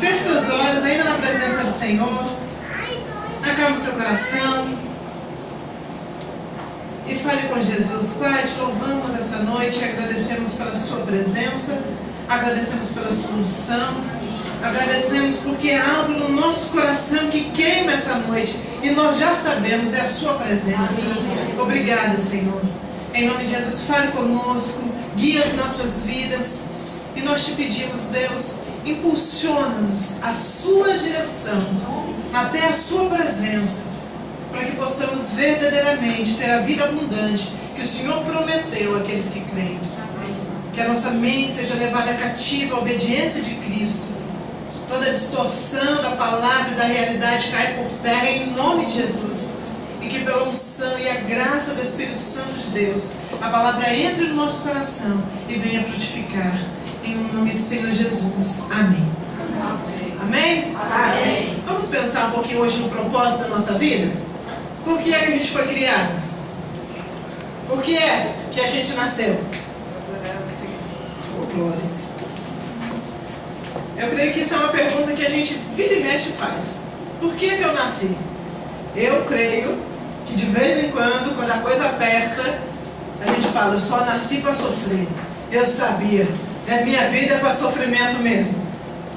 Feche seus olhos ainda na presença do Senhor. Acalme seu coração. E fale com Jesus. Pai, te louvamos essa noite, agradecemos pela sua presença, agradecemos pela sua unção, agradecemos porque há algo no nosso coração que queima essa noite e nós já sabemos, é a sua presença. Obrigada, Senhor. Em nome de Jesus, fale conosco, guia as nossas vidas e nós te pedimos, Deus, impulsiona-nos a sua direção, até a sua presença, para que possamos verdadeiramente ter a vida abundante que o Senhor prometeu àqueles que creem. Que a nossa mente seja levada cativa à obediência de Cristo. Toda distorção da palavra e da realidade caia por terra em nome de Jesus. E que pela unção e a graça do Espírito Santo de Deus, a palavra entre no nosso coração e venha frutificar. Em nome do Senhor Jesus. Amém. Amém? Amém. Vamos pensar um pouquinho hoje no propósito da nossa vida? Por que é que a gente foi criado? Por que é que a gente nasceu? Oh, glória. Eu creio que isso é uma pergunta que a gente vira e mexe faz. Por que é que eu nasci? Eu creio que de vez em quando a coisa aperta, a gente fala, eu só nasci para sofrer. Eu sabia. A minha vida é para sofrimento mesmo.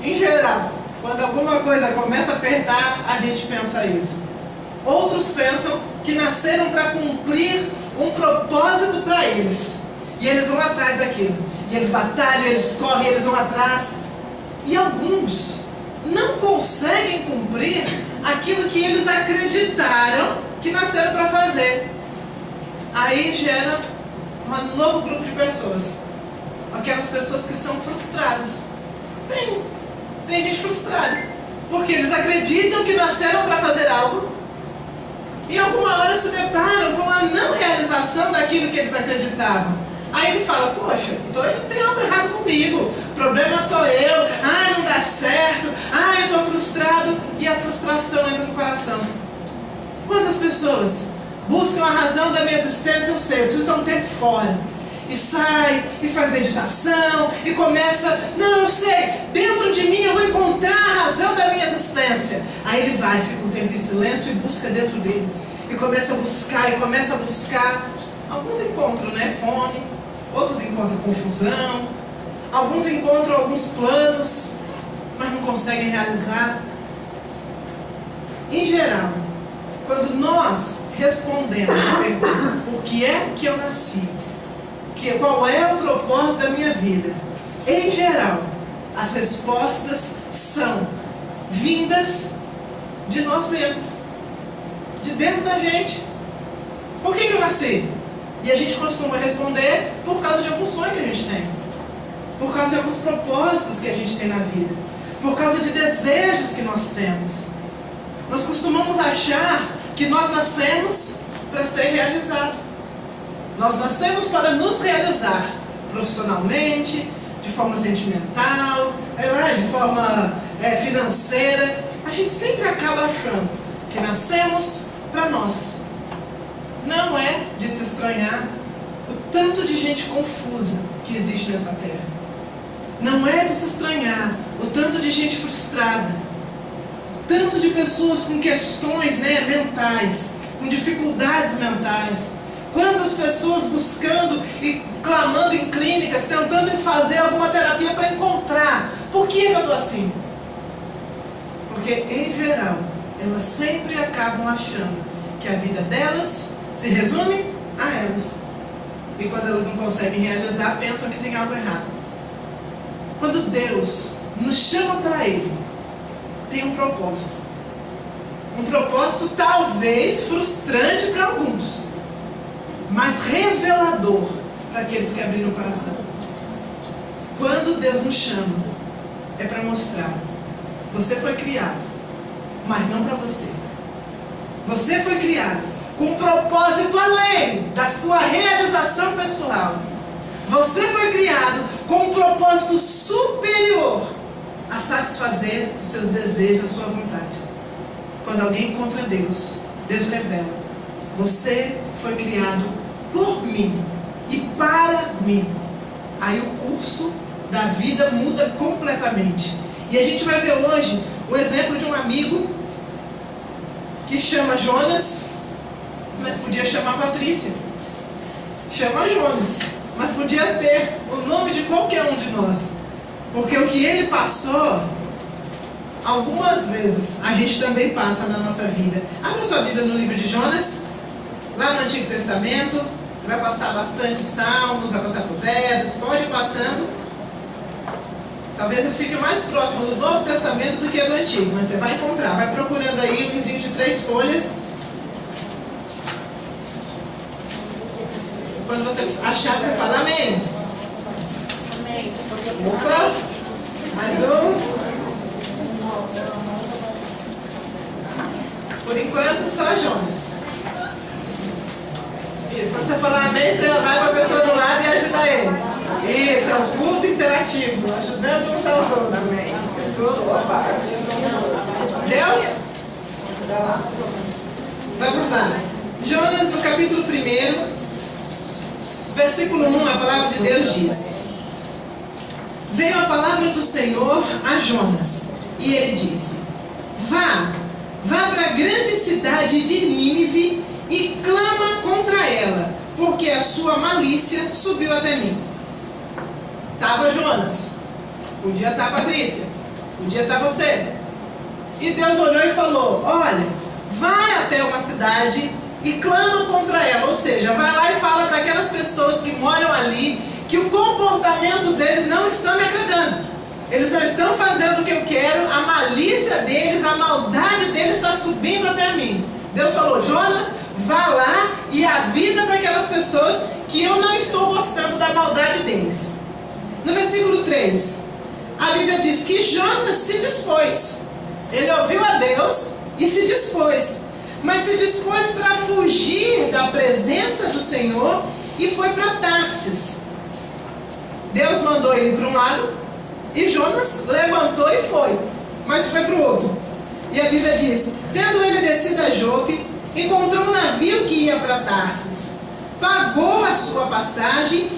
Em geral, quando alguma coisa começa a apertar, a gente pensa isso. Outros pensam que nasceram para cumprir um propósito para eles. E eles vão atrás daquilo. E eles batalham, eles correm, eles vão atrás. E alguns não conseguem cumprir aquilo que eles acreditaram que nasceram para fazer. Aí gera um novo grupo de pessoas. Aquelas pessoas que são frustradas. Tem gente frustrada. Porque eles acreditam que nasceram para fazer algo. E alguma hora se deparam com a não realização daquilo que eles acreditavam. Aí ele fala, poxa, tem algo errado comigo, o problema sou eu, não dá certo, eu estou frustrado, e a frustração entra no coração. Quantas pessoas buscam a razão da minha existência? Eu sei, eu preciso dar um tempo fora. E sai, e faz meditação, e começa, eu sei, dentro de mim eu vou encontrar a razão da minha existência. Aí ele vai, fica um tempo em silêncio e busca dentro dele. E começa a buscar, alguns encontram, fome, outros encontram confusão, alguns encontram alguns planos, mas não conseguem realizar. Em geral, quando nós respondemos a pergunta, por que é que eu nasci? Qual é o propósito da minha vida? Em geral, as respostas são vindas de nós mesmos, de dentro da gente. Por que eu nasci? E a gente costuma responder por causa de algum sonho que a gente tem, por causa de alguns propósitos que a gente tem na vida, por causa de desejos que nós temos. Nós costumamos achar que nós nascemos para ser realizado. Nós nascemos para nos realizar profissionalmente, de forma sentimental, de forma financeira. A gente sempre acaba achando que nascemos para nós. Não é de se estranhar o tanto de gente confusa que existe nessa terra. Não é de se estranhar o tanto de gente frustrada, tanto de pessoas com questões mentais, com dificuldades mentais. Quantas pessoas buscando e clamando em clínicas, tentando fazer alguma terapia para encontrar. Por que eu estou assim? Porque, em geral, elas sempre acabam achando que a vida delas se resume a elas. E quando elas não conseguem realizar, pensam que tem algo errado. Quando Deus nos chama para Ele, tem um propósito. Um propósito talvez frustrante para alguns, mas revelador para aqueles que abriram o coração. Quando Deus nos chama, é para mostrar, você foi criado, mas não para você. Você foi criado com um propósito além da sua realização pessoal. Você foi criado com um propósito superior a satisfazer os seus desejos, a sua vontade. Quando alguém encontra Deus, Deus revela, você foi criado por mim e para mim. Aí o curso da vida muda completamente. E a gente vai ver hoje o exemplo de um amigo que chama Jonas, mas podia chamar Patrícia. Chama Jonas, mas podia ter o nome de qualquer um de nós. Porque o que ele passou, algumas vezes, a gente também passa na nossa vida. Abra sua Bíblia no livro de Jonas, lá no Antigo Testamento. Você vai passar bastante salmos, vai passar provérbios, pode ir passando. Talvez ele fique mais próximo do Novo Testamento do que do Antigo, mas você vai encontrar. Vai procurando aí um livrinho de 3 folhas. Quando você achar, você fala amém. Amém. Opa! Mais um. Por enquanto, só Jonas. Isso, quando você falar amém, você vai para a pessoa do lado e ajuda ele. Isso, é um culto interativo, ajudando uns aos outros. Amém. Opa! Deu? Vamos lá. Jonas, no capítulo 1, versículo 1, a palavra de Deus diz: Veio a palavra do Senhor a Jonas, e ele disse: Vá para a grande cidade de Nínive e clama contra ela, porque a sua malícia subiu até mim. Estava Jonas, podia estar Patrícia, podia estar você. E Deus olhou e falou: olha, vai até uma cidade e clama contra ela. Ou seja, vai lá e fala para aquelas pessoas que moram ali que o comportamento deles não está me agradando. Eles não estão fazendo o que eu quero, a malícia deles, a maldade deles está subindo até mim. Deus falou: Jonas, vá lá e avisa para aquelas pessoas que eu não estou gostando da maldade deles. No versículo 3, a Bíblia diz que Jonas se dispôs. Ele ouviu a Deus e se dispôs. Mas se dispôs para fugir da presença do Senhor e foi para Tarsis. Deus mandou ele para um lado e Jonas levantou e foi. Mas foi para o outro. E a Bíblia diz: tendo ele descido a Jope, encontrou um navio que ia para Tarsis. Pagou a sua passagem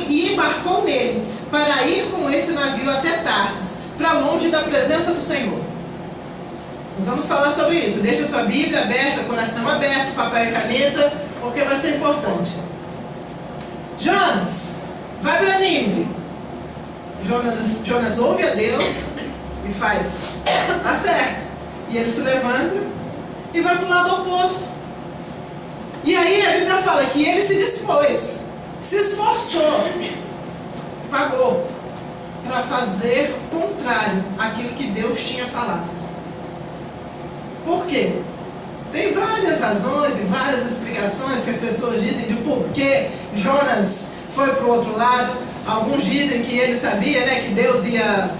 e embarcou nele, para ir com esse navio até Tarsis, para longe da presença do Senhor. Nós vamos falar sobre isso. Deixa a sua Bíblia aberta, coração aberto, papel e caneta, porque vai ser importante. Jonas, vai para Nínive. Jonas ouve a Deus e faz: tá certo. E ele se levanta e vai para o lado oposto. E aí a Bíblia fala que ele se dispôs, se esforçou, pagou para fazer o contrário àquilo que Deus tinha falado. Por quê? Tem várias razões e várias explicações que as pessoas dizem de porquê Jonas foi para o outro lado. Alguns dizem que ele sabia, que Deus ia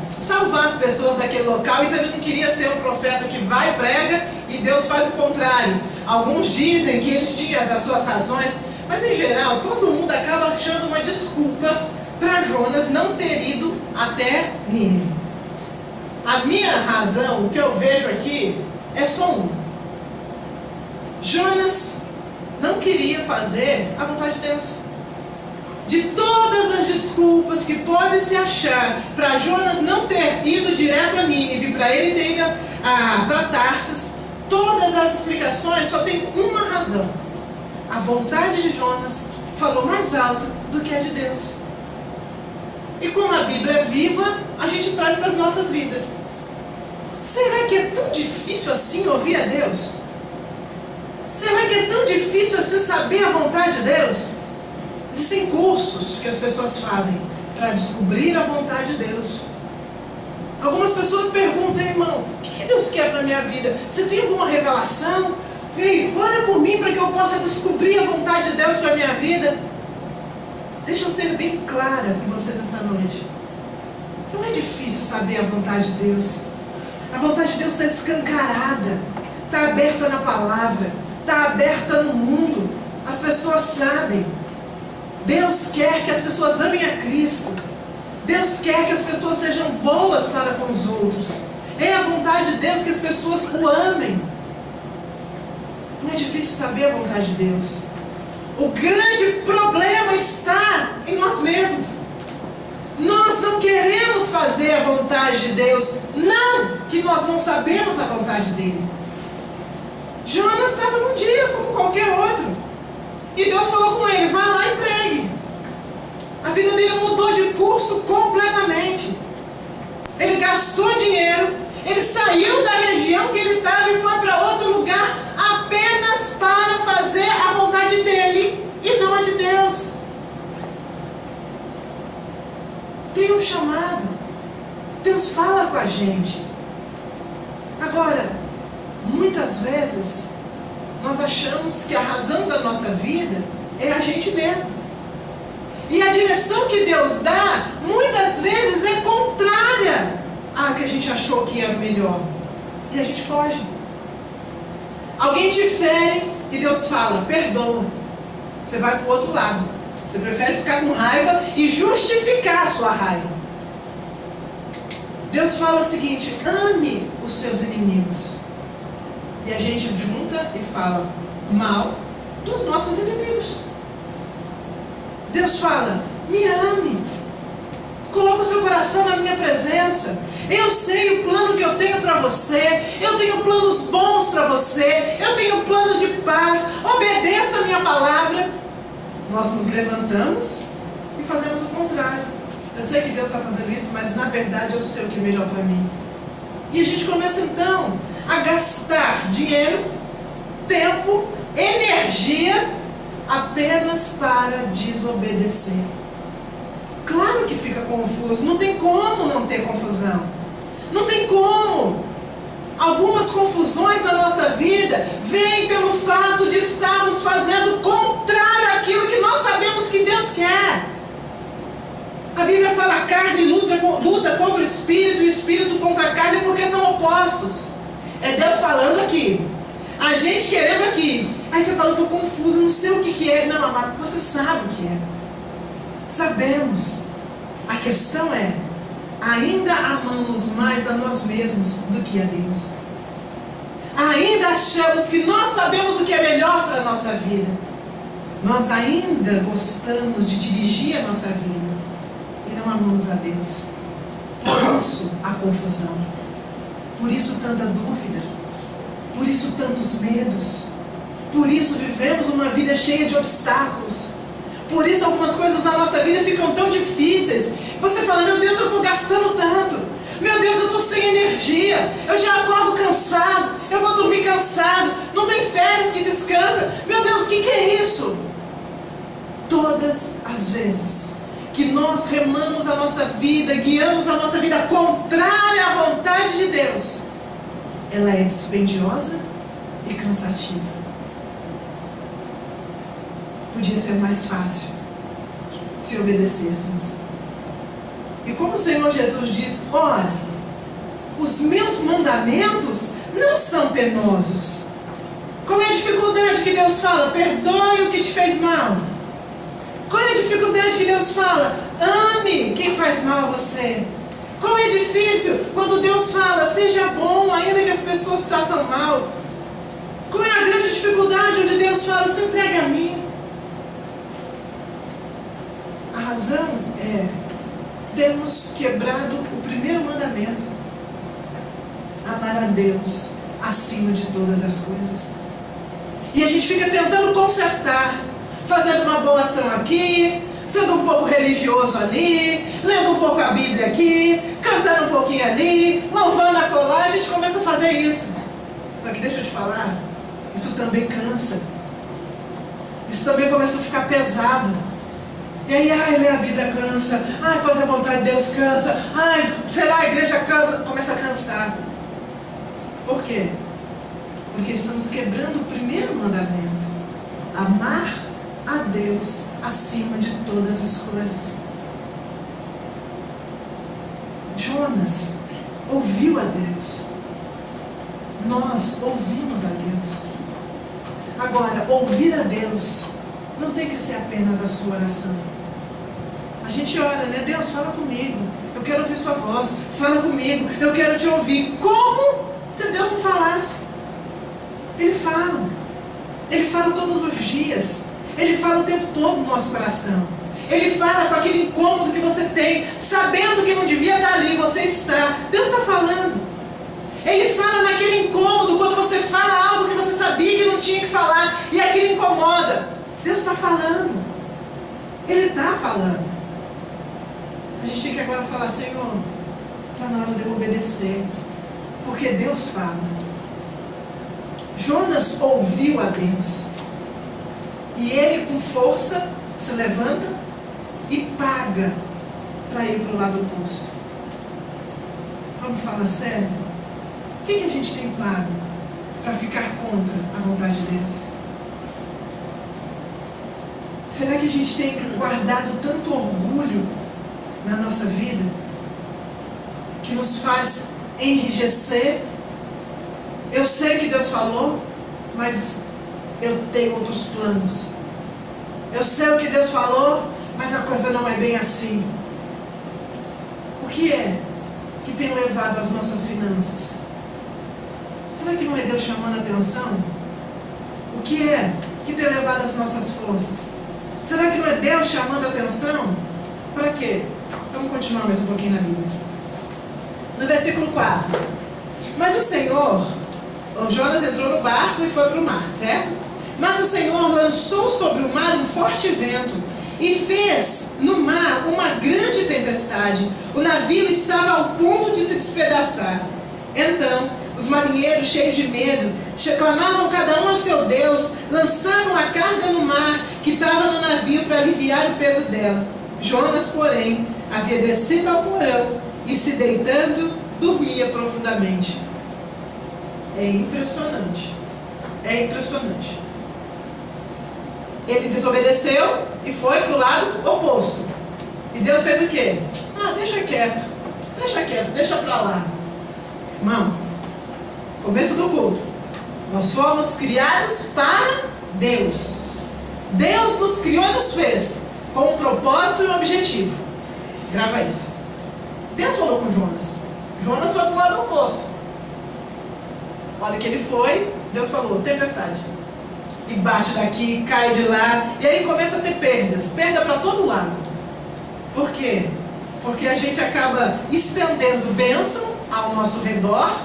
salvar as pessoas daquele local, então ele não queria ser um profeta que vai e prega e Deus faz o contrário. Alguns dizem que eles tinham as suas razões, mas em geral todo mundo acaba achando uma desculpa para Jonas não ter ido até Nínive. A minha razão, o que eu vejo aqui, é só um. Jonas não queria fazer a vontade de Deus. De todas as desculpas que pode se achar para Jonas não ter ido direto a Nínive, para ele ter ido para Tarsis, todas as explicações só tem uma razão. A vontade de Jonas falou mais alto do que a de Deus. E como a Bíblia é viva, a gente traz para as nossas vidas. Será que é tão difícil assim ouvir a Deus? Será que é tão difícil assim saber a vontade de Deus? Existem cursos que as pessoas fazem para descobrir a vontade de Deus. Algumas pessoas perguntam: irmão, o que Deus quer para a minha vida? Você tem alguma revelação? Ei, ora por mim para que eu possa descobrir a vontade de Deus para a minha vida. Deixa eu ser bem clara com vocês essa noite. Não é difícil saber a vontade de Deus. A vontade de Deus está escancarada, está aberta na palavra, está aberta no mundo. As pessoas sabem. Deus quer que as pessoas amem a Cristo. Deus quer que as pessoas sejam boas para com os outros. É a vontade de Deus que as pessoas o amem. Não é difícil saber a vontade de Deus. O grande problema está em nós mesmos. Nós não queremos fazer a vontade de Deus. Não que nós não sabemos a vontade dele. Jonas estava num dia como qualquer outro. E Deus falou com ele, vá lá e pregue. A vida dele mudou de curso completamente. Ele gastou dinheiro, ele saiu da região que ele estava e foi para outro lugar apenas para fazer a vontade dele e não a de Deus. Tem um chamado. Deus fala com a gente. Agora, muitas vezes, nós achamos que a razão da nossa vida é a gente mesmo. E a direção que Deus dá, muitas vezes é contrária à que a gente achou que era melhor. E a gente foge. Alguém te fere e Deus fala, perdoa. Você vai para o outro lado. Você prefere ficar com raiva e justificar a sua raiva. Deus fala o seguinte, ame os seus inimigos. E a gente junta e fala mal dos nossos inimigos. Deus fala, me ame. Coloca o seu coração na minha presença. Eu sei o plano que eu tenho para você. Eu tenho planos bons para você. Eu tenho planos de paz. Obedeça a minha palavra. Nós nos levantamos e fazemos o contrário. Eu sei que Deus está fazendo isso, mas na verdade eu sei o que é melhor para mim. E a gente começa então a gastar dinheiro, tempo, energia apenas para desobedecer. Claro que fica confuso, não tem como não ter confusão. Não tem como. Algumas confusões na nossa vida vêm pelo fato de estarmos fazendo o contrário àquilo que nós sabemos que Deus quer. A Bíblia fala, a carne luta contra o espírito e o espírito contra a carne porque são opostos. É Deus falando aqui, a gente querendo aqui. Aí você fala, eu estou confuso, não sei o que é. Não, amado, você sabe o que é. Sabemos. A questão é, ainda amamos mais a nós mesmos do que a Deus. Ainda achamos que nós sabemos o que é melhor para a nossa vida. Nós ainda gostamos de dirigir a nossa vida e não amamos a Deus. Por isso a confusão. Por isso tanta dúvida. Por isso tantos medos. Por isso vivemos uma vida cheia de obstáculos. Por isso algumas coisas na nossa vida ficam tão difíceis. Você fala, meu Deus, eu estou gastando tanto. Meu Deus, eu estou sem energia. Eu já acordo cansado. Eu vou dormir cansado. Não tem férias que descansa. Meu Deus, o que é isso? Todas as vezes que nós remamos a nossa vida, guiamos a nossa vida contrária à vontade de Deus, ela é dispendiosa e cansativa. Podia ser mais fácil se obedecêssemos. E como o Senhor Jesus diz, ora, os meus mandamentos não são penosos. Qual é a dificuldade que Deus fala? Perdoe o que te fez mal. Qual é a dificuldade que Deus fala? Ame quem faz mal a você. Qual é difícil quando Deus fala, seja bom, ainda que as pessoas façam mal? Qual é a grande dificuldade onde Deus fala, se entregue a mim? A razão é termos quebrado o primeiro mandamento. Amar a Deus acima de todas as coisas. E a gente fica tentando consertar, fazendo uma boa ação aqui, sendo um pouco religioso ali, lendo um pouco a Bíblia aqui, cantando um pouquinho ali, louvando a colar, a gente começa a fazer isso. Só que deixa eu te falar, isso também cansa. Isso também começa a ficar pesado. E aí, ler a Bíblia cansa, fazer a vontade de Deus cansa, sei lá, a igreja cansa, começa a cansar. Por quê? Porque estamos quebrando o primeiro mandamento. Amar a Deus acima de todas as coisas. Jonas ouviu a Deus. Nós ouvimos a Deus. Agora, ouvir a Deus não tem que ser apenas a sua oração. A gente ora, né? Deus, fala comigo. Eu quero ouvir sua voz. Fala comigo. Eu quero te ouvir. Como se Deus não falasse? Ele fala. Ele fala todos os dias. Ele fala o tempo todo no nosso coração. Ele fala com aquele incômodo que você tem, sabendo que não devia estar ali, você está. Deus está falando. Ele fala naquele incômodo, quando você fala algo que você sabia que não tinha que falar, e aquilo incomoda. Deus está falando. Ele está falando. A gente tem que agora falar, Senhor, está na hora de eu obedecer. Porque Deus fala. Jonas ouviu a Deus. E ele com força se levanta e paga para ir para o lado oposto. Vamos falar sério? O que a gente tem pago para ficar contra a vontade de Deus? Será que a gente tem guardado tanto orgulho na nossa vida que nos faz enrijecer? Eu sei que Deus falou, mas eu tenho outros planos. Eu sei o que Deus falou, mas a coisa não é bem assim. O que é que tem levado às nossas finanças? Será que não é Deus chamando a atenção? O que é que tem levado às nossas forças? Será que não é Deus chamando a atenção? Para quê? Vamos continuar mais um pouquinho na Bíblia. No versículo 4. Mas o Senhor, Jonas entrou no barco e foi para o mar, certo? Mas o Senhor lançou sobre o mar um forte vento e fez no mar uma grande tempestade. O navio estava ao ponto de se despedaçar. Então, os marinheiros, cheios de medo, clamavam cada um ao seu Deus, lançavam a carga no mar que estava no navio para aliviar o peso dela. Jonas, porém, havia descido ao porão e, se deitando, dormia profundamente. É impressionante. É impressionante. Ele desobedeceu e foi para o lado oposto. E Deus fez o quê? Deixa quieto, deixa para lá. Irmão, começo do culto. Nós fomos criados para Deus. Deus nos criou e nos fez com um propósito e um objetivo. Grava isso. Deus falou com Jonas. Jonas foi para o lado oposto. Olha que ele foi, Deus falou, tempestade. E bate daqui, cai de lá, e aí começa a ter perdas. Perda para todo lado. Por quê? Porque a gente acaba estendendo bênção ao nosso redor,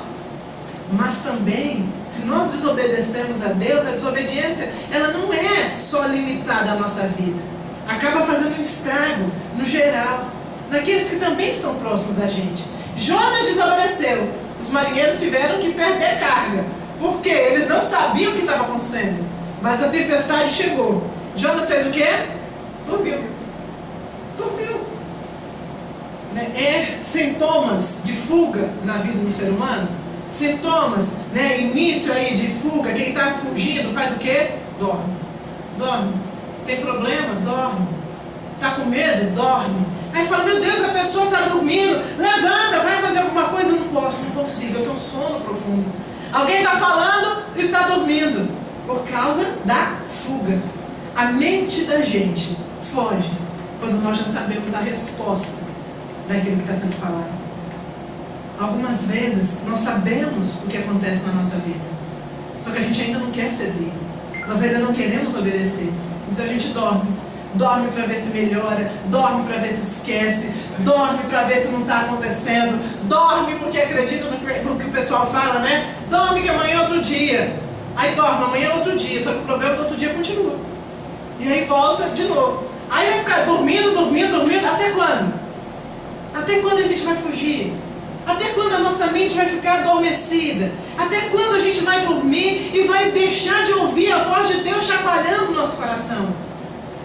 mas também, se nós desobedecemos a Deus, a desobediência, ela não é só limitada à nossa vida. Acaba fazendo um estrago, no geral, naqueles que também estão próximos a gente. Jonas desobedeceu. Os marinheiros tiveram que perder carga. Por quê? Eles não sabiam o que estava acontecendo. Mas a tempestade chegou. Jonas fez o quê? Dormiu. Sintomas de fuga na vida do ser humano. Sintomas, início aí de fuga. Quem está fugindo faz o quê? Dorme. Tem problema? Dorme. Está com medo? Dorme. Aí fala, meu Deus, a pessoa está dormindo. Levanta, vai fazer alguma coisa. Não consigo, eu tenho um sono profundo. Alguém está falando e está dormindo. Por causa da fuga. A mente da gente foge quando nós já sabemos a resposta daquilo que está sendo falado. Algumas vezes nós sabemos o que acontece na nossa vida, só que a gente ainda não quer ceder. Nós ainda não queremos obedecer. Então a gente dorme para ver se melhora, dorme para ver se esquece, dorme para ver se não está acontecendo, dorme porque acredita no que o pessoal fala, né? Dorme que amanhã é outro dia. Aí dorme, amanhã é outro dia, só que o problema do outro dia continua. E aí volta de novo. Aí vai ficar dormindo, até quando? Até quando a gente vai fugir? Até quando a nossa mente vai ficar adormecida? Até quando a gente vai dormir e vai deixar de ouvir a voz de Deus chacoalhando o nosso coração?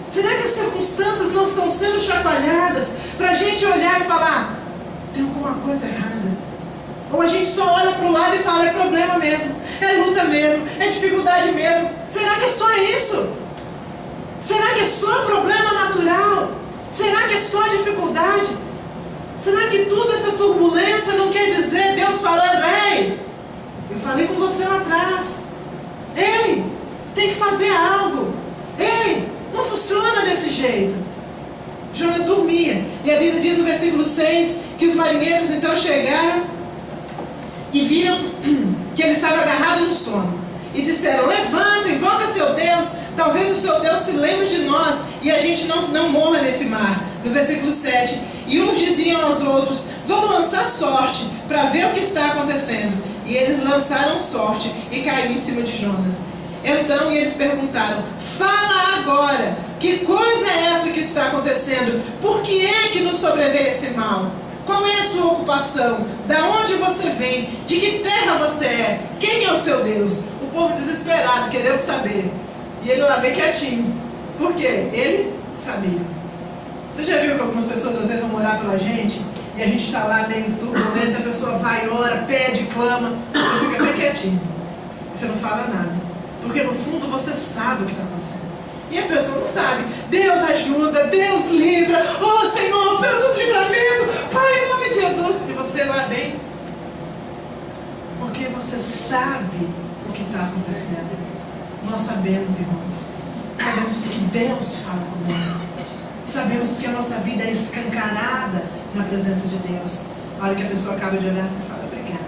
Será que as circunstâncias não estão sendo chacoalhadas para a gente olhar e falar, tem alguma coisa errada? Ou a gente só olha para o lado e fala, é problema mesmo, é luta mesmo, é dificuldade mesmo. Será que é só isso? Será que é só problema natural? Será que é só dificuldade? Será que toda essa turbulência não quer dizer Deus falando, ei, eu falei com você lá atrás, ei, tem que fazer algo, ei, não funciona desse jeito. Jonas dormia, e a Bíblia diz no versículo 6, que os marinheiros então chegaram e viram que ele estava agarrado no sono. e disseram: levanta, invoca seu Deus, talvez o seu Deus se lembre de nós e a gente não morra nesse mar. No versículo 7, e uns diziam aos outros: vamos lançar sorte para ver o que está acontecendo. E eles lançaram sorte e caiu em cima de Jonas. Então eles perguntaram: fala agora, que coisa é essa que está acontecendo? Por que é que nos sobreveio esse mal? Qual é a sua ocupação? Da onde você vem? De que terra você é? Quem é o seu Deus? O povo desesperado, querendo saber. E ele lá bem quietinho. Por quê? Ele sabia. Você já viu que algumas pessoas às vezes vão orar pela gente? E a gente está lá meio turbulento, a pessoa vai, ora, pede, clama. Você fica bem quietinho. Você não fala nada. Porque no fundo você sabe o que está acontecendo. E a pessoa não sabe. Deus ajuda, Deus livra. Oh Senhor, pelo livramento, Pai, em nome de Jesus. E você lá bem. Porque você sabe o que está acontecendo. Nós sabemos, irmãos. Sabemos porque Deus fala conosco. Sabemos porque a nossa vida é escancarada na presença de Deus. A hora que a pessoa acaba de olhar, você fala: obrigada.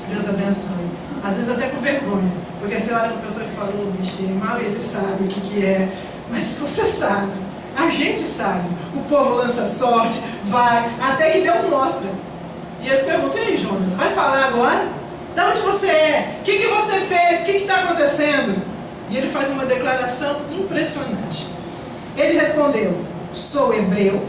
Deus abençoe. Às vezes até com vergonha. Porque você olha para a pessoa e fala: ô bichinho, mal ele sabe o que é. Mas você sabe. A gente sabe. O povo lança sorte, vai, até que Deus mostra. E eles perguntam: e aí, Jonas, vai falar agora? De onde você é? O que você fez? O que está acontecendo? E ele faz uma declaração impressionante. Ele respondeu: sou hebreu,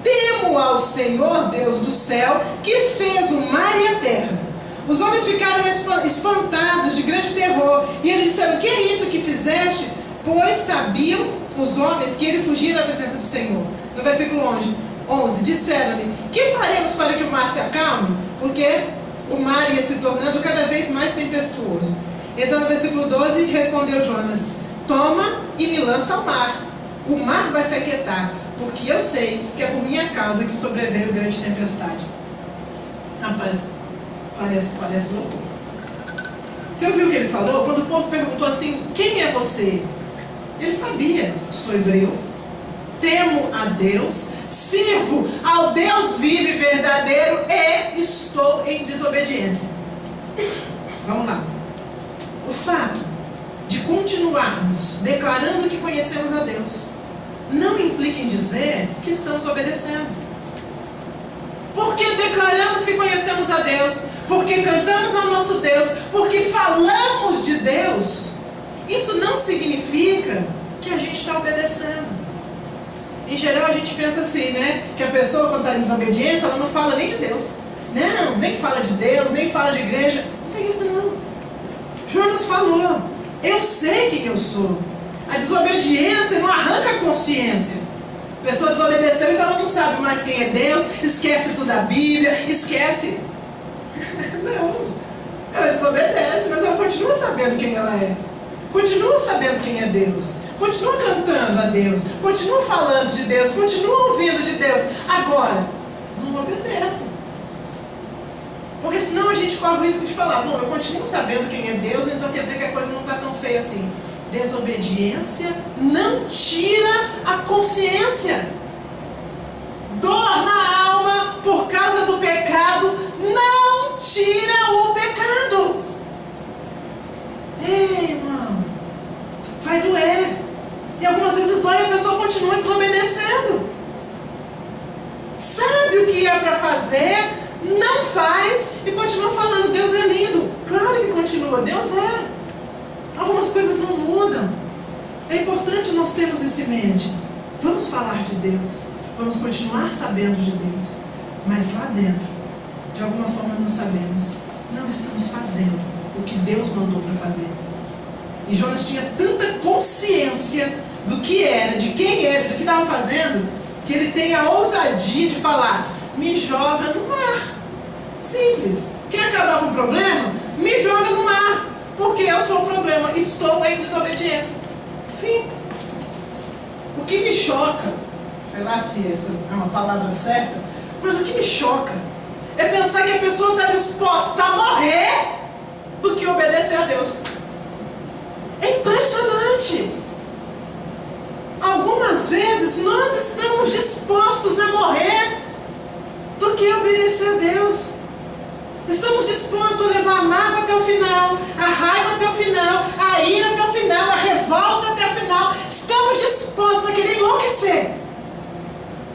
temo ao Senhor Deus do céu, que fez o mar e a terra. Os homens ficaram espantados de grande terror, e eles disseram: que é isso que fizeste? Pois sabiam os homens que ele fugia da presença do Senhor. No versículo 11, disseram-lhe: que faremos para que o mar se acalme? Porque o mar ia se tornando cada vez mais tempestuoso. Então no versículo 12, respondeu Jonas: toma e me lança ao mar. O mar vai se aquietar, porque eu sei que é por minha causa que sobreveio grande tempestade. Rapaz, parece loucura. Você ouviu o que ele falou? Quando o povo perguntou assim: quem é você? Ele sabia: sou hebreu, temo a Deus, sirvo ao Deus vivo e verdadeiro e estou em desobediência. Vamos lá. O fato de continuarmos declarando que conhecemos a Deus não implica em dizer que estamos obedecendo. Porque declaramos que conhecemos a Deus, porque cantamos ao nosso Deus, porque falamos de Deus, isso não significa que a gente está obedecendo. Em geral a gente pensa assim, né? Que a pessoa, quando está em desobediência, ela não fala nem de Deus. Não, nem fala de Deus, nem fala de igreja. Não tem isso não. Jonas falou: eu sei quem eu sou. A desobediência não arranca a consciência. A pessoa desobedeceu, então ela não sabe mais quem é Deus, esquece tudo da Bíblia, esquece. Não, ela desobedece, mas ela continua sabendo quem ela é. Continua sabendo quem é Deus. Continua cantando a Deus. Continua falando de Deus. Continua ouvindo de Deus. Agora, não obedece. Porque senão a gente corre o risco de falar: bom, eu continuo sabendo quem é Deus, então quer dizer que a coisa não está tão feia assim. Desobediência não tira a consciência. Dor na alma por causa do pecado não tira o pecado. Ei, irmão, vai doer. E algumas vezes dói e a pessoa continua desobedecendo. Sabe o que é para fazer, não faz e continua falando: Deus é lindo. Claro que continua, Deus é. Algumas coisas não mudam. É importante nós termos isso em mente. Vamos falar de Deus, vamos continuar sabendo de Deus, mas lá dentro, de alguma forma nós sabemos, não estamos fazendo o que Deus mandou para fazer. E Jonas tinha tanta consciência do que era, de quem era, do que estava fazendo, que ele tem a ousadia de falar: me joga no mar. Simples. Quer acabar com o problema? Me joga no mar. Porque eu sou o problema, estou em desobediência. Fim. O que me choca, sei lá se essa é uma palavra certa, mas o que me choca é pensar que a pessoa está disposta a morrer do que obedecer a Deus. É impressionante. Algumas vezes nós estamos dispostos a morrer do que obedecer a Deus. Estamos dispostos a levar a mágoa até o final, a raiva até o final, a ira até o final, a revolta até o final. Estamos dispostos a querer enlouquecer.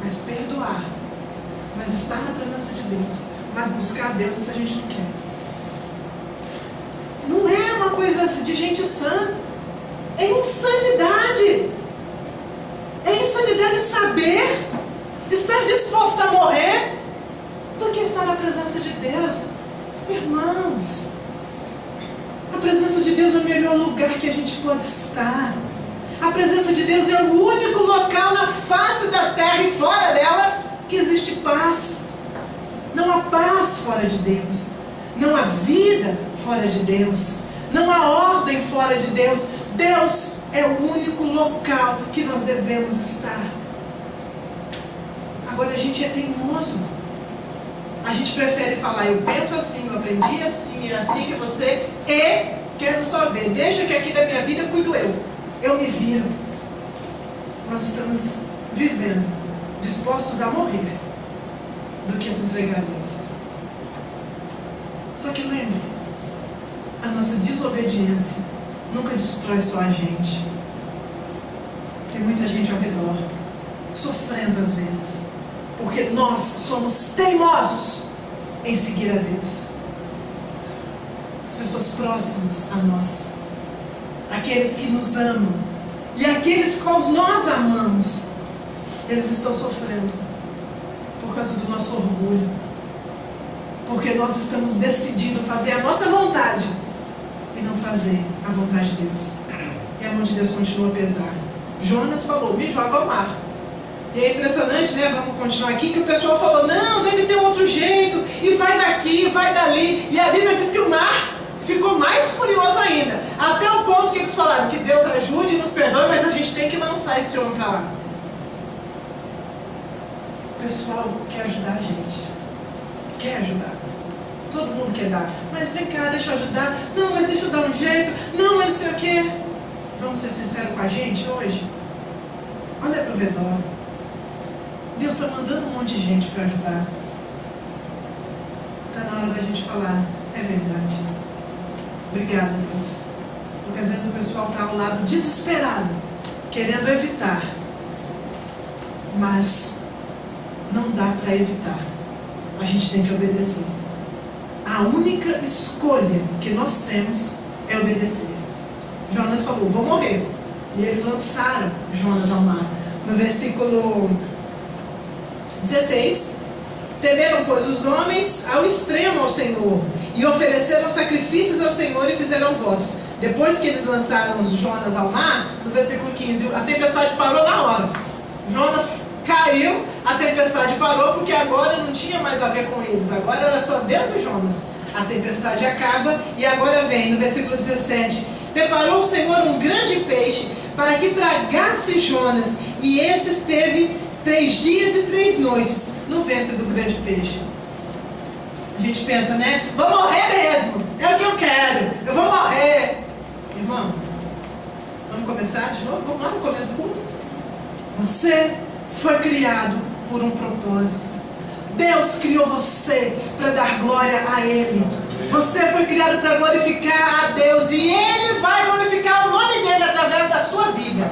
Mas perdoar, mas estar na presença de Deus, mas buscar Deus, isso a gente não quer. Não é uma coisa de gente sã. É insanidade. É insanidade saber, estar disposto a morrer, do que estar na presença de Deus. Irmãos, a presença de Deus é o melhor lugar que a gente pode estar. A presença de Deus é o único local na face da terra e fora dela que existe paz. Não há paz fora de Deus. Não há vida fora de Deus. Não há ordem fora de Deus. Deus é o único local que nós devemos estar. Agora a gente é teimoso. A gente prefere falar, eu penso assim, eu aprendi assim, é assim que você, e quero só ver. Deixa que aqui da minha vida cuido eu. Eu me viro. Nós estamos vivendo, dispostos a morrer, do que a se entregar a Deus. Só que lembre, a nossa desobediência nunca destrói só a gente. Tem muita gente ao redor, sofrendo às vezes, porque nós somos teimosos em seguir a Deus. As pessoas próximas a nós, aqueles que nos amam e aqueles quais nós amamos, eles estão sofrendo por causa do nosso orgulho, porque nós estamos decidindo fazer a nossa vontade e não fazer a vontade de Deus. E a mão de Deus continua a pesar. Jonas falou, me joga ao mar. E é impressionante, né? Vamos continuar aqui, que o pessoal falou, não, deve ter um outro jeito, e vai daqui, vai dali. E a Bíblia diz que o mar ficou mais furioso ainda, até o ponto que eles falaram, que Deus ajude e nos perdoe, mas a gente tem que lançar esse homem para lá. O pessoal quer ajudar a gente, quer ajudar, todo mundo quer dar, mas vem cá, deixa eu ajudar, não, mas deixa eu dar um jeito, não, mas não sei o quê. Vamos ser sinceros com a gente hoje? Olha para o redor, Deus está mandando um monte de gente para ajudar. Está na hora da gente falar, é verdade, obrigada Deus, porque às vezes o pessoal está ao lado desesperado, querendo evitar, mas não dá para evitar, a gente tem que obedecer. A única escolha que nós temos é obedecer. Jonas falou, vou morrer, e eles lançaram Jonas ao mar. No versículo 16, temeram, pois, os homens ao extremo ao Senhor, e ofereceram sacrifícios ao Senhor e fizeram votos. Depois que eles lançaram os Jonas ao mar, no versículo 15, a tempestade parou na hora. Jonas caiu, a tempestade parou, porque agora não tinha mais a ver com eles, agora era só Deus e Jonas. A tempestade acaba, e agora vem, no versículo 17, preparou o Senhor um grande peixe, para que tragasse Jonas, e esse esteve 3 dias e 3 noites no ventre do grande peixe. A gente pensa, né? Vou morrer mesmo, é o que eu quero, eu vou morrer. Irmão, vamos começar de novo? Vamos lá no começo do culto? Você foi criado por um propósito. Deus criou você para dar glória a Ele. Você foi criado para glorificar a Deus, e Ele vai glorificar o nome dEle através da sua vida.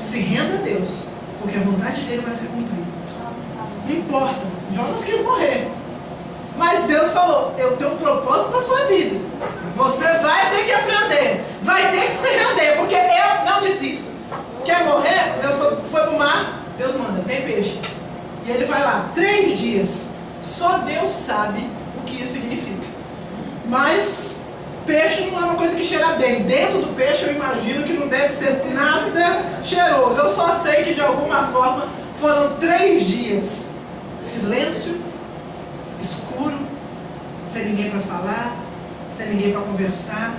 Se renda a Deus, porque a vontade dEle vai ser cumprida. Não importa, Jonas quis morrer, mas Deus falou, eu tenho um propósito para a sua vida. Você vai ter que aprender, vai ter que se render, porque eu não desisto. Quer morrer? Deus falou, foi para o mar, Deus manda, vem peixe. E ele vai lá, 3 dias. Só Deus sabe o que isso significa. Mas peixe não é uma coisa que cheira bem. Dentro do peixe eu imagino que não deve ser nada cheiroso. Eu só sei que de alguma forma foram 3 dias. Silêncio, escuro, sem ninguém para falar, sem ninguém para conversar.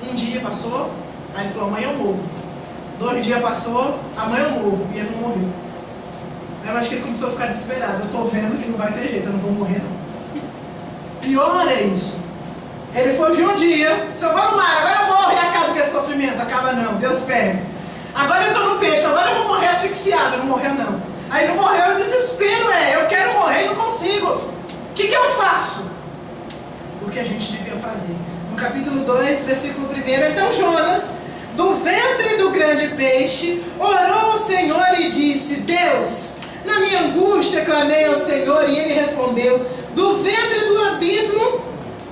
Um dia passou, aí ele falou, amanhã eu morro. 2 dias passou, amanhã eu morro. E ele não morreu. Eu acho que ele começou a ficar desesperado. Eu estou vendo que não vai ter jeito, eu não vou morrer não. Pior é isso. Ele fugiu um dia, disse, agora no mar, agora eu morro e acaba com esse sofrimento. Acaba não, Deus pega. Agora eu estou no peixe, agora eu vou morrer asfixiado. Não morreu não. Aí não morreu, o desespero eu quero morrer e não consigo. O que eu faço? o que a gente devia fazer. No capítulo 2, versículo 1, então Jonas, do ventre do grande peixe, orou ao Senhor e disse: Deus, na minha angústia clamei ao Senhor e Ele respondeu. Do ventre do abismo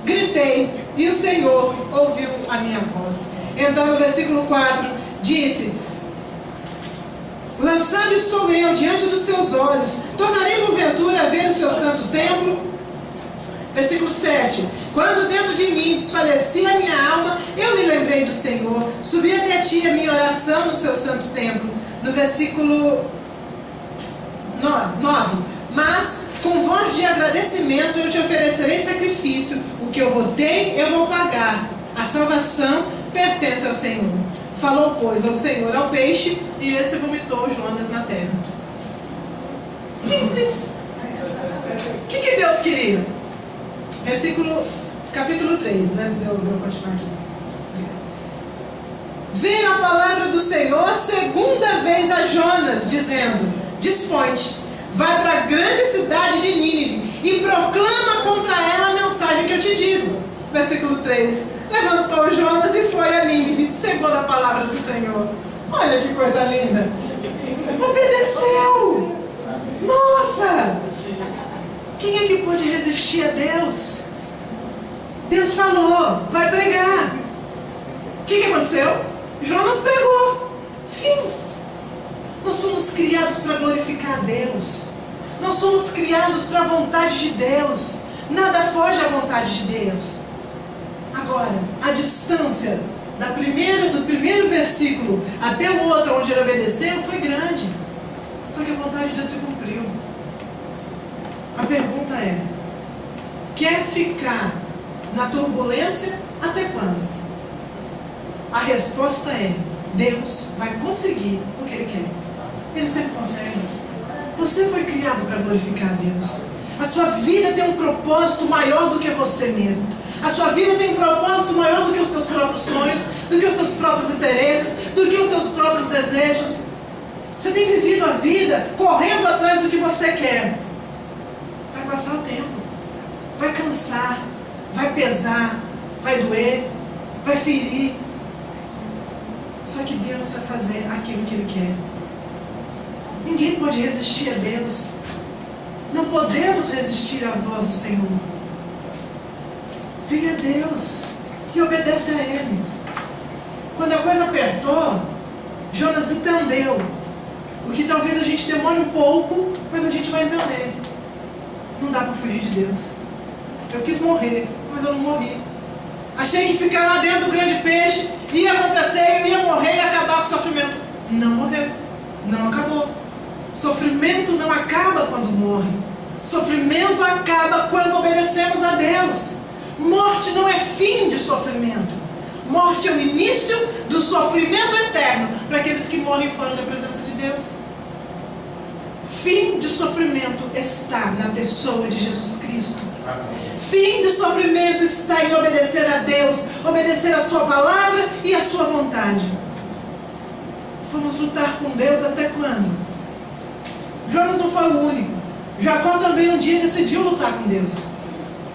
gritei e o Senhor ouviu a minha voz. Então no versículo 4 disse: lançado estou eu diante dos teus olhos, tornarei porventura a ver o seu santo templo? Versículo 7. Quando dentro de mim desfalecia a minha alma, eu me lembrei do Senhor. Subi até ti a minha oração no seu santo templo. No versículo 9. Mas com voz de agradecimento eu te oferecerei sacrifício. O que eu votei, eu vou pagar. A salvação pertence ao Senhor. Falou, pois, ao Senhor ao peixe, e esse vomitou Jonas na terra. Simples. O que Deus queria? Capítulo 3, antes de eu continuar aqui. Veio a palavra do Senhor segunda vez a Jonas, dizendo: dispõe-te, vai para a grande cidade de Nínive e proclama contra ela a mensagem que eu te digo. Versículo 3. Levantou Jonas e foi a Nínive, segundo a palavra do Senhor. Olha que coisa linda. Obedeceu. Nossa! Quem é que pôde resistir a Deus? Deus falou, vai pregar. O que aconteceu? Jonas pregou. Fim. Nós fomos criados para glorificar a Deus. Nós fomos criados para a vontade de Deus. Nada foge à vontade de Deus. Agora, a distância do primeiro versículo até o outro onde ele obedeceu foi grande. Só que a vontade de Deus se cumpriu. A pergunta é: quer ficar na turbulência até quando? A resposta é: Deus vai conseguir o que Ele quer. Ele sempre consegue. Você foi criado para glorificar a Deus. A sua vida tem um propósito maior do que você mesmo. A sua vida tem um propósito maior do que os seus próprios sonhos, do que os seus próprios interesses, do que os seus próprios desejos. Você tem vivido a vida correndo atrás do que você quer. Vai passar o tempo, vai cansar, vai pesar, vai doer, vai ferir. Só que Deus vai fazer aquilo que Ele quer. Ninguém pode resistir a Deus. Não podemos resistir à voz do Senhor. Venha a Deus e obedece a Ele. Quando a coisa apertou, Jonas entendeu o que talvez a gente demore um pouco, mas a gente vai entender. Não dá para fugir de Deus. Eu quis morrer, mas eu não morri. Achei que ficar lá dentro do grande peixe ia acontecer, eu ia morrer e acabar com o sofrimento. Não morreu, não acabou. Sofrimento não acaba quando morre. Sofrimento acaba quando obedecemos a Deus. Morte não é fim de sofrimento. Morte é o início do sofrimento eterno para aqueles que morrem fora da presença de Deus. Fim de sofrimento está na pessoa de Jesus Cristo. Fim de sofrimento está em obedecer a Deus, obedecer a sua palavra e a sua vontade. Vamos lutar com Deus até quando? Jonas não foi o único. Jacó também um dia decidiu lutar com Deus.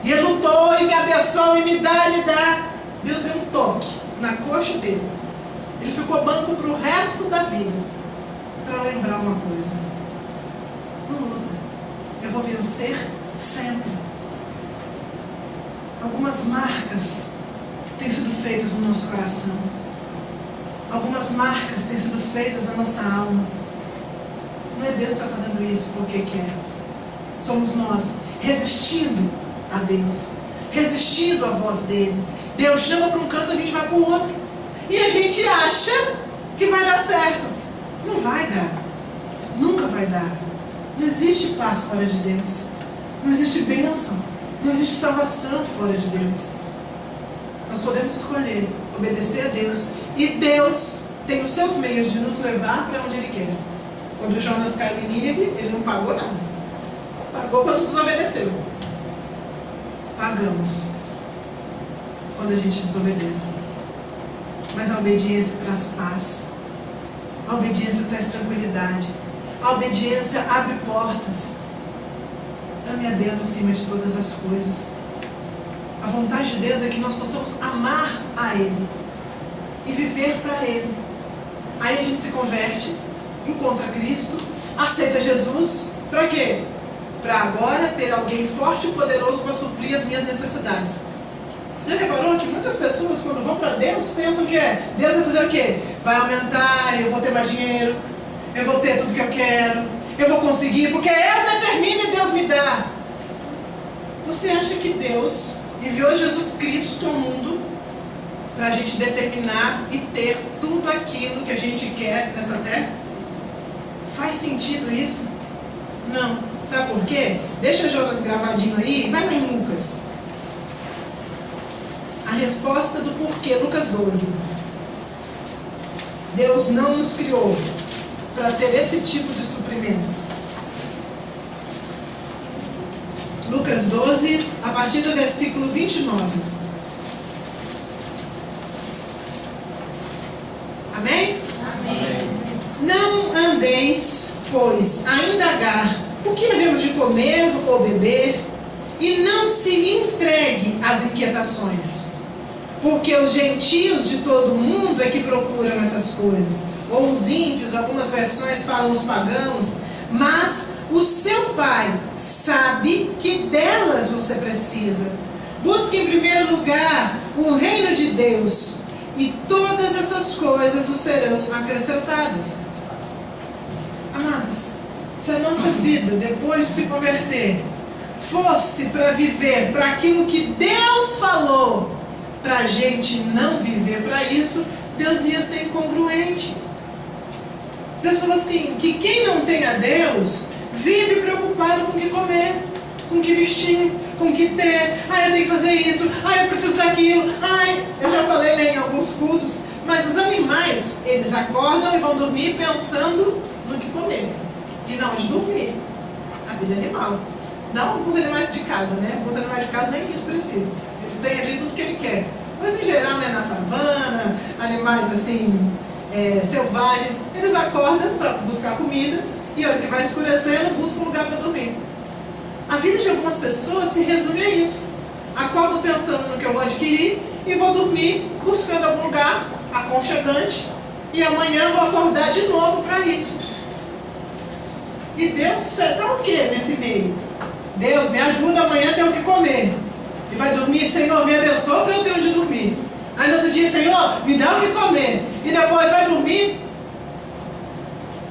E ele lutou e me abençoou e me dá. Deus deu um toque na coxa dele. Ele ficou banco para o resto da vida. Para lembrar uma coisa: não luta. Eu vou vencer sempre. Algumas marcas têm sido feitas no nosso coração. Algumas marcas têm sido feitas na nossa alma. Não é Deus que está fazendo isso porque quer. Somos nós resistindo a Deus, resistindo à voz dele. Deus chama para um canto, a gente vai para o outro. E a gente acha que vai dar certo. Não vai dar. Nunca vai dar. Não existe paz fora de Deus. Não existe bênção. Não existe salvação fora de Deus. Nós podemos escolher obedecer a Deus. E Deus tem os seus meios de nos levar para onde Ele quer. Quando Jonas caiu em Nínive, ele não pagou nada. Pagou quando desobedeceu. Pagamos quando a gente desobedece. Mas a obediência traz paz. A obediência traz tranquilidade. A obediência abre portas. Ame a Deus acima de todas as coisas. A vontade de Deus é que nós possamos amar a Ele e viver para Ele. Aí a gente se converte, encontra Cristo, aceita Jesus. Para quê? Para agora ter alguém forte e poderoso para suprir as minhas necessidades. Já reparou que muitas pessoas, quando vão para Deus, pensam que Deus vai fazer o quê? Vai aumentar, eu vou ter mais dinheiro, eu vou ter tudo que eu quero, eu vou conseguir, porque eu determino e Deus me dá. Você acha que Deus enviou Jesus Cristo ao mundo para a gente determinar e ter tudo aquilo que a gente quer nessa terra? Faz sentido isso? Não. Sabe por quê? Deixa Jonas gravadinho aí, vai lá em Lucas. A resposta do porquê, Lucas 12. Deus não nos criou para ter esse tipo de suprimento. Lucas 12, a partir do versículo 29. Amém? Amém. Não andeis, pois, a indagar o que havemos de comer ou beber, e não se entregue às inquietações, porque os gentios de todo mundo é que procuram essas coisas, ou os ímpios, algumas versões falam os pagãos, mas o seu Pai sabe que delas você precisa. Busque em primeiro lugar o reino de Deus, e todas essas coisas vos serão acrescentadas. Amados, se a nossa vida, depois de se converter, fosse para viver para aquilo que Deus falou, para a gente não viver para isso, Deus ia ser incongruente. Deus falou assim, que quem não tem a Deus, vive preocupado com o que comer, com o que vestir, com o que ter. Eu tenho que fazer isso, eu preciso daquilo. Eu já falei, né, em alguns cultos, mas os animais, eles acordam e vão dormir pensando no que comer. E não de dormir. A vida é animal. Não alguns animais de casa, né? Alguns animais de casa nem isso precisa. Ele tem ali tudo que ele quer. Mas em geral, né, na savana, animais assim, selvagens, eles acordam para buscar comida e a hora que vai escurecendo, buscam um lugar para dormir. A vida de algumas pessoas se resume a isso. Acordo pensando no que eu vou adquirir e vou dormir buscando algum lugar aconchegante e amanhã vou acordar de novo para isso. E Deus está o que nesse meio? Deus me ajuda amanhã a ter o que comer. E vai dormir, Senhor, me abençoa para eu ter onde dormir. Aí no outro dia, Senhor, me dá o que comer. E depois vai dormir.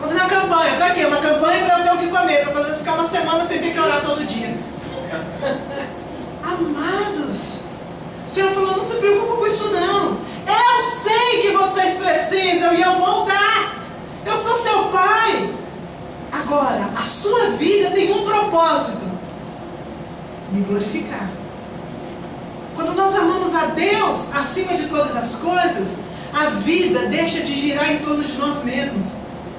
Vou fazer uma campanha. Para quê? Uma campanha para eu ter o que comer. Para pelo menos ficar uma semana sem ter que orar todo dia. Amados, o Senhor falou, não se preocupe com isso não. Eu sei que vocês precisam e eu vou dar. Eu sou seu pai. Agora, a sua vida tem um propósito: me glorificar. Quando nós amamos a Deus acima de todas as coisas, a vida deixa de girar em torno de nós mesmos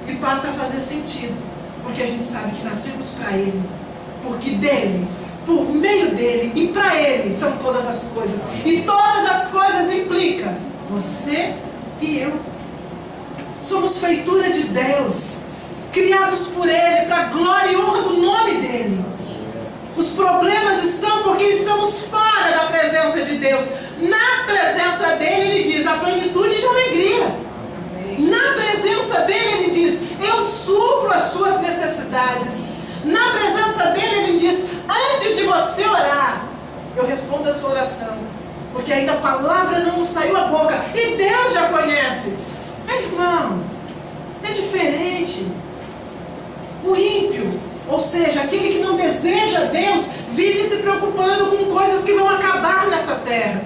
e passa a fazer sentido, porque a gente sabe que nascemos para Ele, porque dele, por meio dele e para Ele são todas as coisas, e todas as coisas implica você e eu. Somos feitura de Deus, criados por Ele, para a glória e honra do nome dEle. Os problemas estão porque estamos fora da presença de Deus. Na presença dEle, Ele diz, a plenitude de alegria. Na presença dEle, Ele diz, eu supro as suas necessidades. Na presença dEle, Ele diz, antes de você orar, eu respondo a sua oração. Porque ainda a palavra não saiu da boca, e Deus já conhece. Irmão, é diferente. O ímpio, ou seja, aquele que não deseja Deus, vive se preocupando com coisas que vão acabar nessa terra.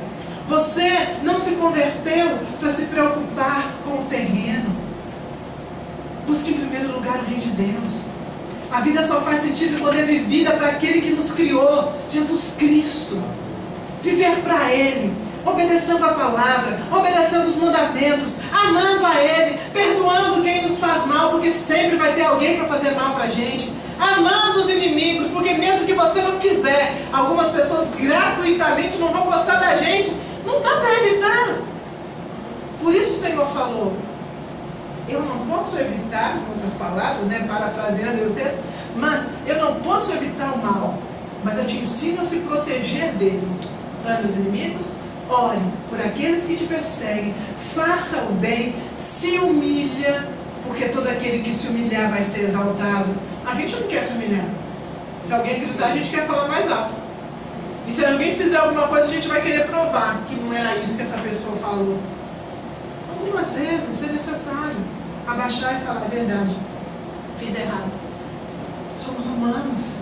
Você não se converteu para se preocupar com o terreno. Busque em primeiro lugar o reino de Deus. A vida só faz sentido quando é vivida para aquele que nos criou, Jesus Cristo. Viver para Ele, obedecendo a palavra, obedecendo os mandamentos, amando a Ele, perdoando quem nos faz mal, porque sempre vai ter alguém para fazer mal para a gente, amando os inimigos, porque mesmo que você não quiser, algumas pessoas gratuitamente não vão gostar da gente, não dá para evitar. Por isso o Senhor falou, eu não posso evitar, em outras palavras, né, parafraseando o texto, mas eu não posso evitar o mal, mas eu te ensino a se proteger dele. ame os inimigos, ore por aqueles que te perseguem, faça o bem, se humilha, porque todo aquele que se humilhar vai ser exaltado. A gente não quer se humilhar. Se alguém gritar, a gente quer falar mais alto. E se alguém fizer alguma coisa, a gente vai querer provar que não era isso que essa pessoa falou. Algumas vezes é necessário abaixar e falar a verdade. Fiz errado. Somos humanos.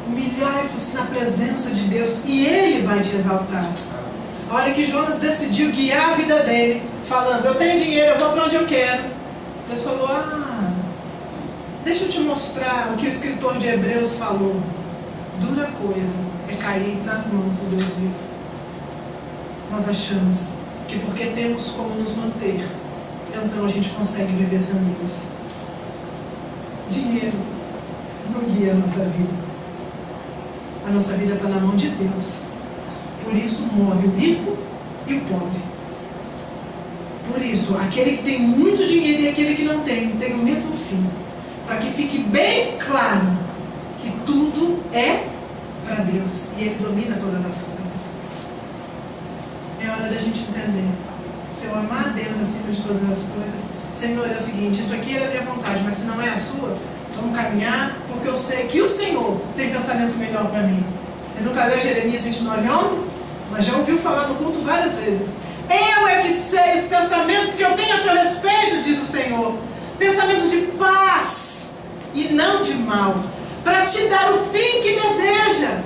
Humilhai-vos na presença de Deus e Ele vai te exaltar. A hora que Jonas decidiu guiar a vida dele, falando, eu tenho dinheiro, eu vou para onde eu quero. Deus falou, deixa eu te mostrar o que o escritor de Hebreus falou. Dura coisa é cair nas mãos do Deus vivo. Nós achamos que porque temos como nos manter, então a gente consegue viver sem Deus. Dinheiro não guia a nossa vida. A nossa vida está na mão de Deus. Por isso morre o rico e o pobre. Por isso, aquele que tem muito dinheiro e aquele que não tem o mesmo fim. Para que fique bem claro que tudo é para Deus e Ele domina todas as coisas. É hora da gente entender. Se eu amar a Deus acima de todas as coisas, Senhor, é o seguinte, isso aqui é a minha vontade, mas se não é a sua, vamos caminhar, porque eu sei que o Senhor tem pensamento melhor para mim. Você nunca leu Jeremias 29:11? Mas já ouviu falar no culto várias vezes. Eu é que sei os pensamentos que eu tenho a seu respeito, diz o Senhor. Pensamentos de paz e não de mal, para te dar o fim que deseja.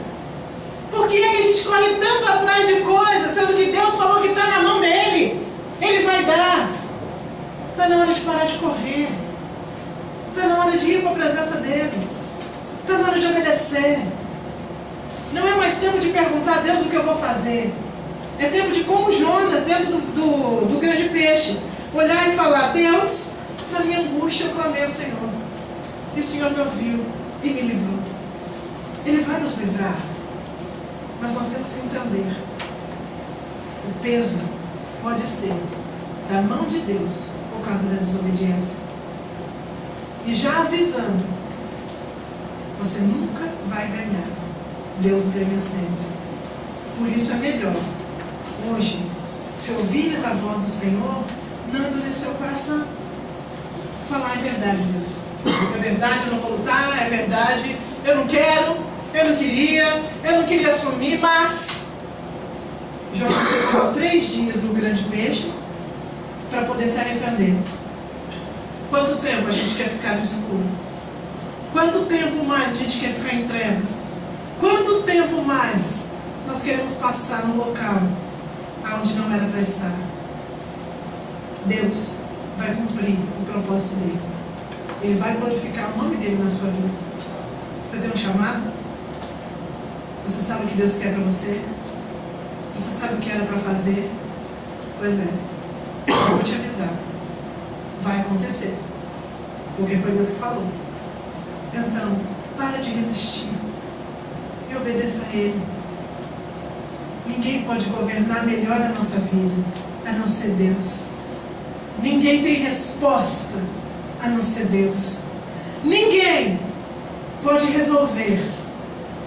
Por que é que a gente corre tanto atrás de coisas, sendo que Deus falou que está na mão dEle? Ele vai dar. Está na hora de parar de correr. Está na hora de ir para a presença dEle. Está na hora de obedecer. Não é mais tempo de perguntar a Deus o que eu vou fazer. É tempo de, como Jonas, dentro do grande peixe, olhar e falar, Deus, na minha angústia eu clamei ao Senhor. E o Senhor me ouviu e me livrou. Ele vai nos livrar. Mas nós temos que entender. O peso pode ser da mão de Deus por causa da desobediência. E já avisando, você nunca vai ganhar. Deus ganha sempre. Por isso é melhor, hoje, se ouvires a voz do Senhor, não endurecer o coração. Falar, é verdade, Deus. É verdade, eu não vou lutar, é verdade, eu não quero, eu não queria assumir, mas Jonas ficou 3 dias no grande peixe para poder se arrepender. Quanto tempo a gente quer ficar no escuro? Quanto tempo mais a gente quer ficar em trevas? Quanto tempo mais nós queremos passar no local onde não era para estar? Deus vai cumprir o propósito dele. Ele vai glorificar o nome dele na sua vida. Você tem um chamado? Você sabe o que Deus quer para você? Você sabe o que era para fazer? Pois é, eu vou te avisar. Vai acontecer. Porque foi Deus que falou. Então, para de resistir. E obedeça a Ele. Ninguém pode governar melhor a nossa vida a não ser Deus. Ninguém tem resposta a não ser Deus. Ninguém pode resolver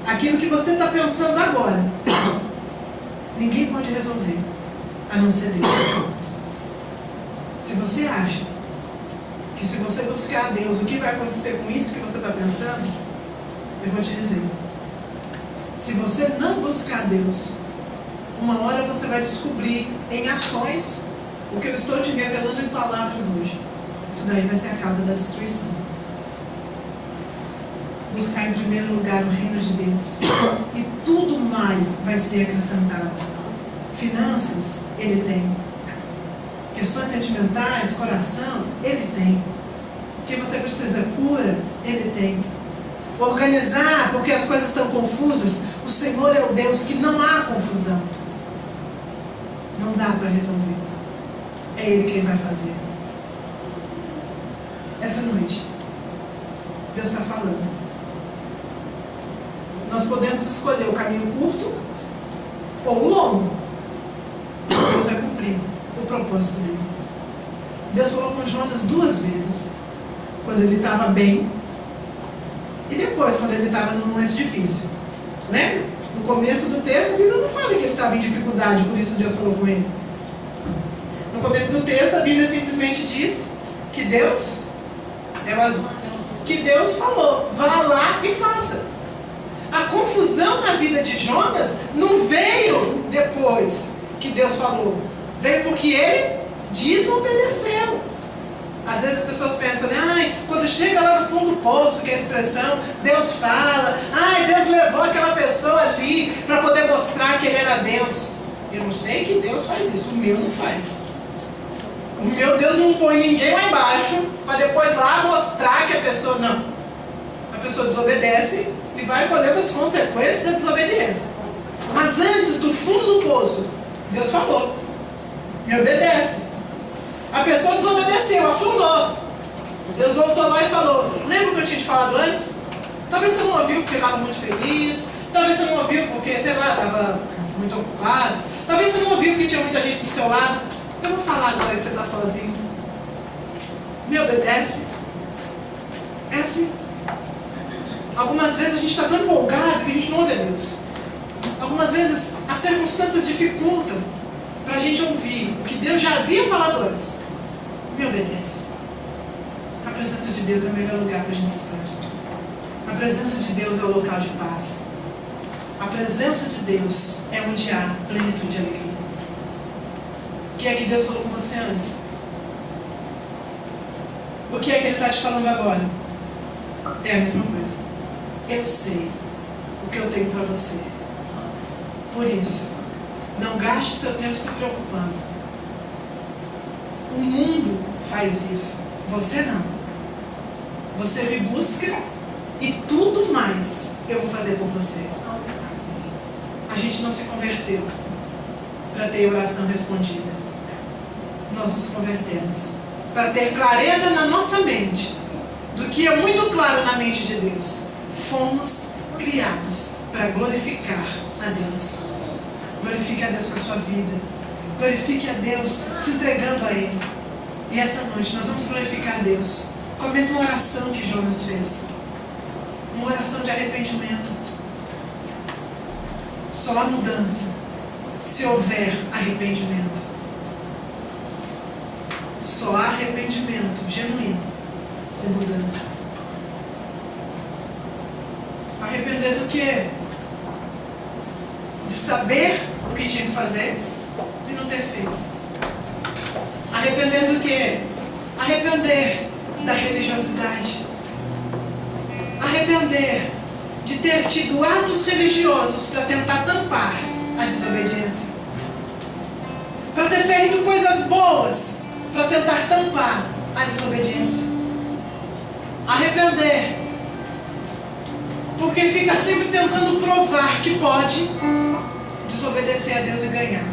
aquilo que você está pensando agora. Ninguém pode resolver a não ser Deus. Se você acha que se você buscar a Deus, o que vai acontecer com isso que você está pensando, eu vou te dizer. Se você não buscar Deus, uma hora você vai descobrir em ações o que eu estou te revelando em palavras hoje. Isso daí vai ser a causa da destruição. Buscar em primeiro lugar o reino de Deus e tudo mais vai ser acrescentado. Finanças, Ele tem. Questões sentimentais, coração, Ele tem. O que você precisa, cura, Ele tem. Organizar, porque as coisas estão confusas, o Senhor é o Deus que não há confusão. Não dá para resolver. É Ele quem vai fazer. Essa noite, Deus está falando. Nós podemos escolher o caminho curto ou o longo. Deus vai cumprir o propósito dele. Deus falou com Jonas 2 vezes. Quando ele estava bem e depois quando ele estava num momento difícil. Né? No começo do texto, a Bíblia não fala que ele estava em dificuldade, por isso Deus falou com ele. No começo do texto, a Bíblia simplesmente diz que Deus é o azul. Que Deus falou, vá lá e faça. A confusão na vida de Jonas não veio depois que Deus falou. Veio porque ele desobedeceu. Às vezes as pessoas pensam, quando chega lá no fundo do poço, que é a expressão, Deus fala, Deus levou aquela pessoa ali para poder mostrar que ele era Deus. Eu não sei que Deus faz isso, o meu não faz. O meu Deus não põe ninguém lá embaixo para depois lá mostrar que a pessoa não. A pessoa desobedece e vai colher as consequências da desobediência. Mas antes do fundo do poço, Deus falou, me obedece. A pessoa desobedeceu, afundou. Deus voltou lá e falou, lembra o que eu tinha te falado antes? Talvez você não ouviu porque estava muito feliz, talvez você não ouviu porque, sei lá, estava muito ocupado, talvez você não ouviu porque tinha muita gente do seu lado. Eu vou falar agora que você está sozinho. Me obedece. É assim. Algumas vezes a gente está tão empolgado que a gente não ouve a Deus. Algumas vezes as circunstâncias dificultam para a gente ouvir o que Deus já havia falado antes. Me obedece. A presença de Deus é o melhor lugar para a gente estar. A presença de Deus é o local de paz. A presença de Deus é onde há plenitude e alegria. O que é que Deus falou com você antes? O que é que Ele está te falando agora? É a mesma coisa. Eu sei o que eu tenho para você. Por isso, não gaste seu tempo se preocupando. O mundo faz isso. Você não. Você me busca e tudo mais eu vou fazer por você. A gente não se converteu para ter oração respondida. Nós nos convertemos para ter clareza na nossa mente do que é muito claro na mente de Deus. Fomos criados para glorificar a Deus. Glorifique a Deus com a sua vida. Glorifique a Deus se entregando a Ele. E essa noite nós vamos glorificar a Deus com a mesma oração que Jonas fez. Uma oração de arrependimento. Só há mudança se houver arrependimento. Só há arrependimento genuíno com mudança. Arrepender do quê? De saber o que tinha que fazer e não ter feito. Arrepender do quê? Arrepender da religiosidade. Arrepender de ter tido atos religiosos para tentar tampar a desobediência. Para ter feito coisas boas para tentar tampar a desobediência. Arrepender porque fica sempre tentando provar que pode desobedecer a Deus e ganhar.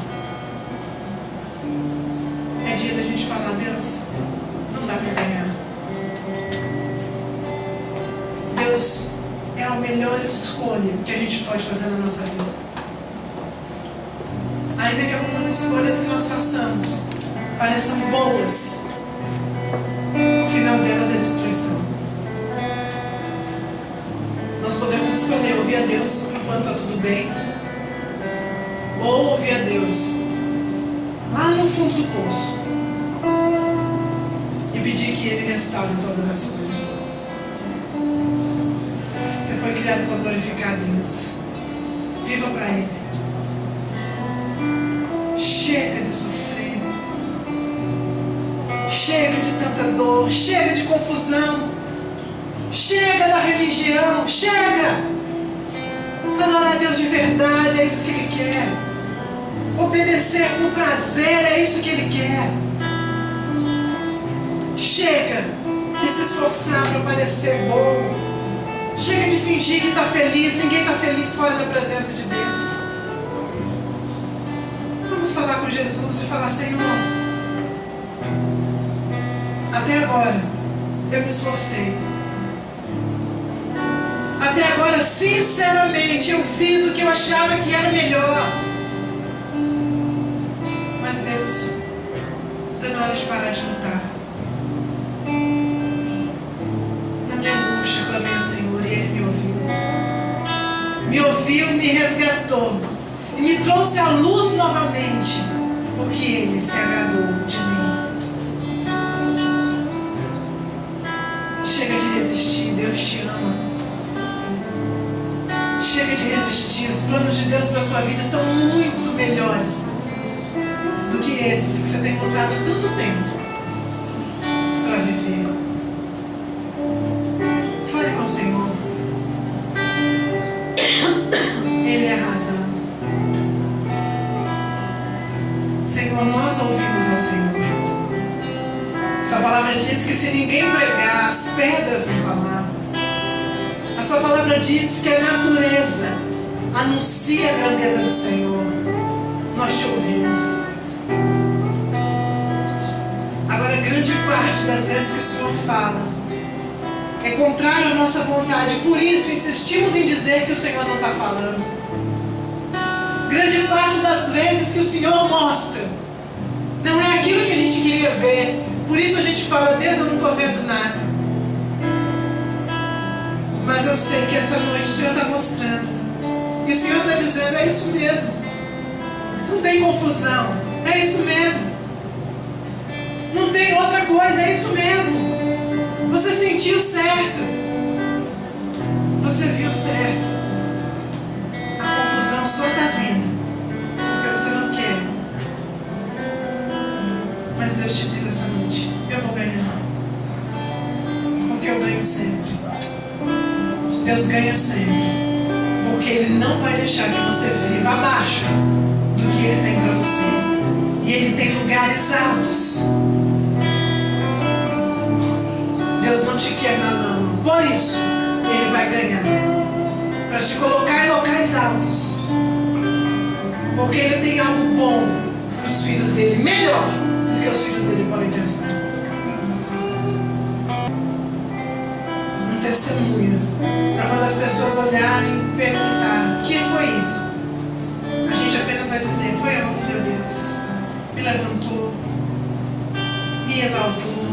É dia da gente falar, Deus, não dá para ganhar. Deus é a melhor escolha que a gente pode fazer na nossa vida. Ainda que algumas escolhas que nós façamos pareçam boas, o final delas é destruição. Nós podemos escolher ouvir a Deus enquanto está tudo bem, ou ouvir a Deus lá no fundo do poço e pedir que Ele restaure todas as coisas. Você foi criado para glorificar a Deus. Viva para Ele. Chega de sofrer. Chega de tanta dor. Chega de confusão. Chega da religião. Chega. Adorar a Deus de verdade, é isso que Ele quer. Obedecer por prazer, é isso que Ele quer. Chega de se esforçar para parecer bom. Chega de fingir que está feliz. Ninguém está feliz fora da presença de Deus. Vamos falar com Jesus e falar, Senhor, até agora eu me esforcei. Até agora, sinceramente, eu fiz o que eu achava que era melhor. Mas Deus, está na hora de parar de lutar. Na minha angústia, clamei ao Senhor e Ele me ouviu. Me ouviu resgatou e me trouxe à luz novamente, porque Ele se agradou de mim. Chega de resistir, Deus te ama. Chega de resistir, os planos de Deus para a sua vida são muito melhores do que esses que você tem lutado tanto tempo para viver. Fale com o Senhor. Ele é a razão. Senhor, nós ouvimos ao Senhor. Sua palavra diz que se ninguém pregar, as pedras vão clamar. A sua palavra diz que a natureza anuncia a grandeza do Senhor. Nós te ouvimos. Agora, grande parte das vezes que o Senhor fala é contrário à nossa vontade. Por isso, insistimos em dizer que o Senhor não está falando. Grande parte das vezes que o Senhor mostra não é aquilo que a gente queria ver. Por isso a gente fala: Deus, eu não estou vendo nada. Mas eu sei que essa noite o Senhor está mostrando. E o Senhor está dizendo: é isso mesmo. Não tem confusão. É isso mesmo. Não tem outra coisa. É isso mesmo. Você sentiu certo. Você viu certo. A confusão só está vindo porque você não quer. Mas Deus te diz essa noite: eu vou ganhar. Porque eu ganho sempre. Deus ganha sempre, porque Ele não vai deixar que você viva abaixo do que Ele tem para você. E Ele tem lugares altos. Deus não te quer na lama. Por isso, Ele vai ganhar para te colocar em locais altos. Porque Ele tem algo bom para os filhos dele, melhor do que os filhos dele podem pensar. Testemunha, para quando as pessoas olharem e perguntarem: o que foi isso? A gente apenas vai dizer: foi amor, meu Deus, me levantou, me exaltou,